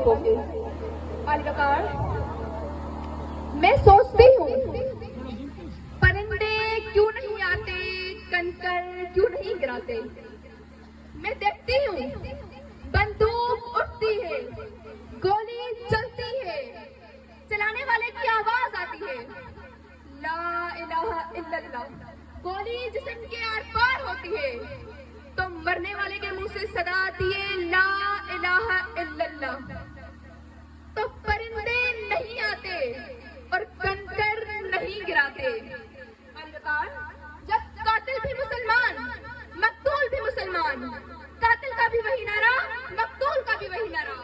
Okay अलवकार। मैं सोचती हूँ परिंदे क्यों नहीं आते, कंकर क्यों नहीं गिराते। मैं देखती हूँ बंदूक उठती है, गोली चलती है, चलाने वाले की आवाज आती है ला इलाहा इल्लल्लाह। गोली जिस्म के आर पार होती है तो मरने वाले के मुंह से सदा आती है ला इलाहा इल्लल्लाह। तो परिंदे नहीं आते और कंकर नहीं गिराते। जब कातिल भी मुसलमान, मकतूल भी मुसलमान, कातिल का भी वही नारा, मकतूल का भी वही नारा,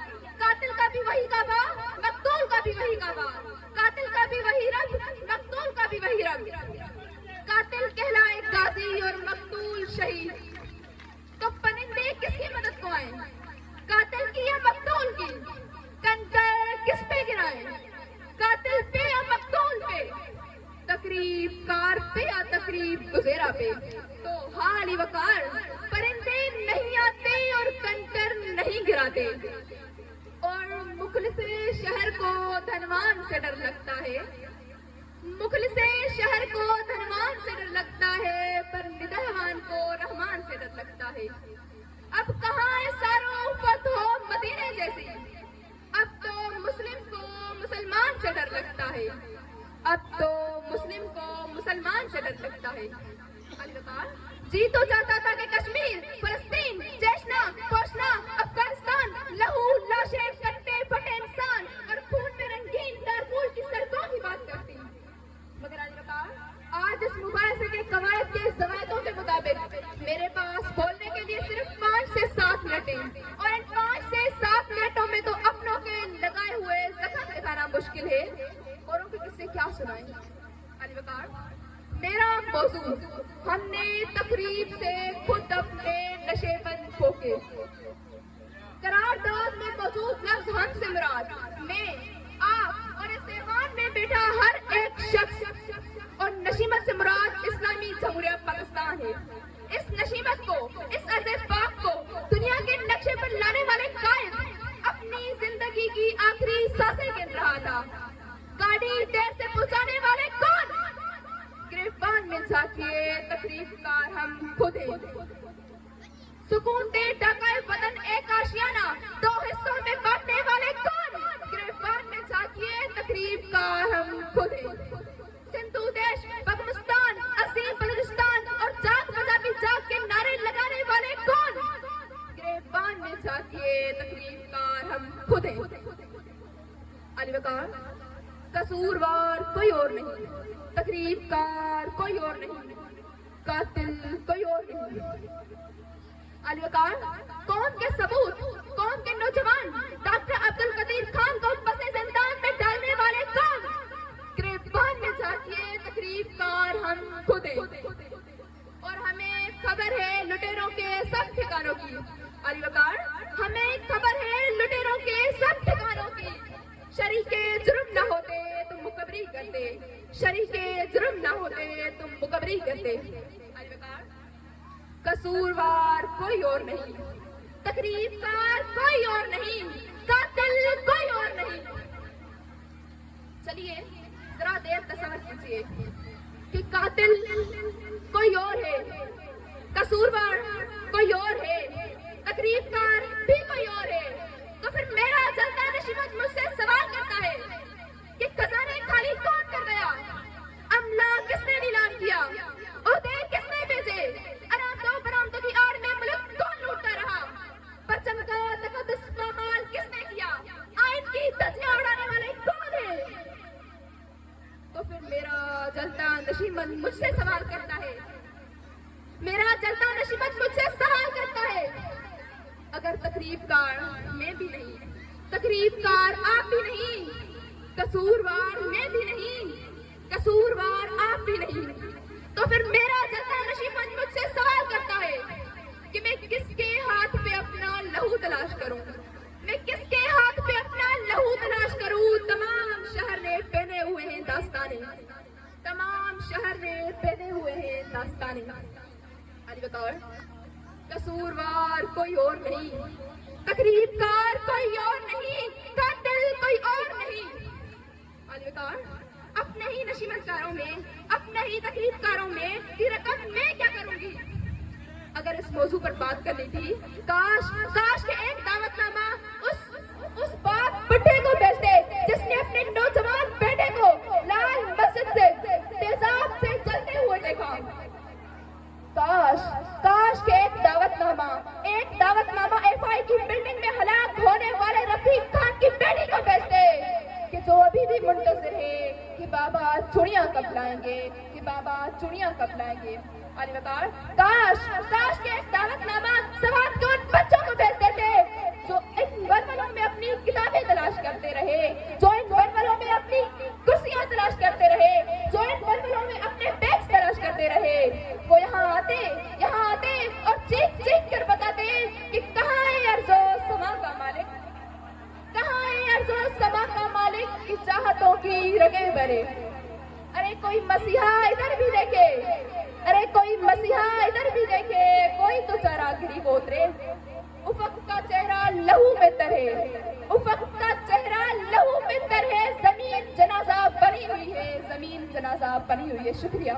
कातिल का भी वही काबा, मकतूल का भी वही काबा, कातिल का भी वही रब, मकतूल का भी वही रब। कातिल कहलाए गाजी और मकतूल शहीद। तो परिंदे किसकी मदद को आए, कातिल की या मकतूल की? कंकर किस पे गिराए, कातिल पे या मकतूल पे? तकरीब कार पे या तकरीब गुजेरा पे? तो हाल ही वकार, परिंदे नहीं आते और कंकर नहीं गिराते। और मुखलिसे शहर को धनवान से डर लगता है, मुखलिसे शहर को धनवान से डर लगता है, पर निदहवान को रहमान से डर लगता है। अब कहाँ है सारो फतह मदीने जैसी, अब तो मुस्लिम को मुसलमान से डर लगता है, अब तो मुस्लिम को मुसलमान से डर लगता है। जी तो चाहता था कि कश्मीर, फलस्तीन, चेचना, पोशना, अफगानिस्तान, लहू लाशें, कट्टे फटे इंसान और खून में रंगीन दारफूल की सड़कों की बात करती। मगर आज इस मुबारसे के कवायद के जवायदों के मुताबिक मेरे पास बोलने के लिए सिर्फ 5 से 7 मिनटें, और इन 5 से 7 मिनटों में तो अपनों के लगाए हुए जख्म दिखाना मुश्किल है, औरों के किस्से क्या सुनाएं। मेरा मौजू, हमने तकरीब से खुद अपने नशेबंद होके, करारदाद में मौजूद लफ्ज हम से मुराद मैं, आप और इस ऐवान में बैठा हर एक शख्स, और नशीमत से मुराद इस्लामी जमहूरियत पाकिस्तान है। इस नशीमत को, इस अज़े पाक को दुनिया के नक्शे पर लाने वाले कायद अपनी जिंदगी की आखिरी सांसें गिन रहा था। गाड़ी देर से पहुंचाने वाले कौन? गिरफ्तान में जाके तकरीब कार हम खुद हैं। सुकून दे ढकाए वतन एक आशियाना, 2 हिस्सों में बांटने वाले कौन? गिरफ्तान में जाके तकरीब कार हम खुद हैं। सिंधु देश, बगमुस्तान, असीम बलूचिस्तान और जाग पंजाबी जाग के नारे लगाने वाले कौन? गिरफ्तान में जाके तकरीब कार हम खुद हैं। अलवकार, कसूरवार कोई और नहीं, तकरीब कार कोई और नहीं, कातिल कोई और नहीं। अलवकार, कौम के सबूत, कौम के नौजवान डॉक्टर अब्दुल कदीर खान को बसे जिंदान में डालने वाले कौन? गिरफ्तान में जाके तकरीब कार हम खुद हैं। और हमें खबर है लुटेरों के सब ठिकानों की। अलवकार, हमें खबर है लुटेरों के सब ठिकानों की। शरीके जुर्म न होते तुम मुकबरी करते, शरीके जुर्म न होते तुम मुकबरी करते। कसूरवार कोई और नहीं, तकरीबकार कोई और नहीं, कातिल कोई और नहीं। चलिए जरा देर तसव्वुर कीजिए कि कातिल कोई और है, कसूरवार कोई और है, तकरीबकार भी कोई और है। तो फिर मेरा जलता नशीमत मुझसे सवाल करता है कि खजाने खाली कौन कर गया? अमला किसने नीलाम किया? उहदे किसने भेजे? बरामदों की आड़ में मुल्क कौन लूटता रहा? परचम का तकद्दुस पामाल किसने किया? आइन की धज्जियां उड़ाने वाले कौन है? तो फिर मेरा जलता नशीमत मुझसे सवाल करता है, मेरा जलता नशीमत मुझसे सवाल करता है, अगर तकरीबकार मैं भी नहीं, तकरीबकार आप भी नहीं, कसूरवार मैं भी नहीं, कसूरवार आप भी नहीं, तो फिर मेरा जलता नशीमत मुझसे सवाल करता है कि मैं किसके हाथ पे अपना लहू तलाश करूं, मैं किसके हाथ पे अपना लहू तलाश करूं। तमाम शहर ने पहने हुए हैं दास्ताने, तमाम शहर ने पहने हुए हैं दास्ताने। कसूरवार कोई और नहीं, तकरीबकार कोई और नहीं, अगर इस मौजू पर बात करनी थी, काश के एक दावत नामा उस बाप बुढ़े को भेजते जिसने अपने नौजवान बेटे को लाल मस्जिद से तेजाब से जलते हुए देखा। काश के एक दावतनामा एफआई की बिल्डिंग में हलाक होने वाले रफीक खान की बेटी को भेजते कि जो अभी भी मुंतजिर है कि बाबा चूड़ियां कब लाएंगे, कि बाबा चूड़ियां कब लाएंगे। अरे बकार, काश के एक दावतनामा समाज के उन बच्चों को भेजते थे जो इन वलवलों में अपनी किताबें तलाश करते रहे, जो इन वलवलों में अपनी कुर्सियां तलाश करते रहे, जो इन वलवलों में अपने बैग्स तलाश करते रहे। वो यहाँ आते और चीख कर बताते कि कहाँ है अर्ज़ो समा का मालिक, कहाँ है अर्ज़ो समा का मालिक की चाहतों की रगे बरे। अरे कोई मसीहा इधर भी देखे, कोई तो चरागिरी को उतरे। उफक का चेहरा लहू में तरहे, जमीन जनाजा बनी हुई है, शुक्रिया।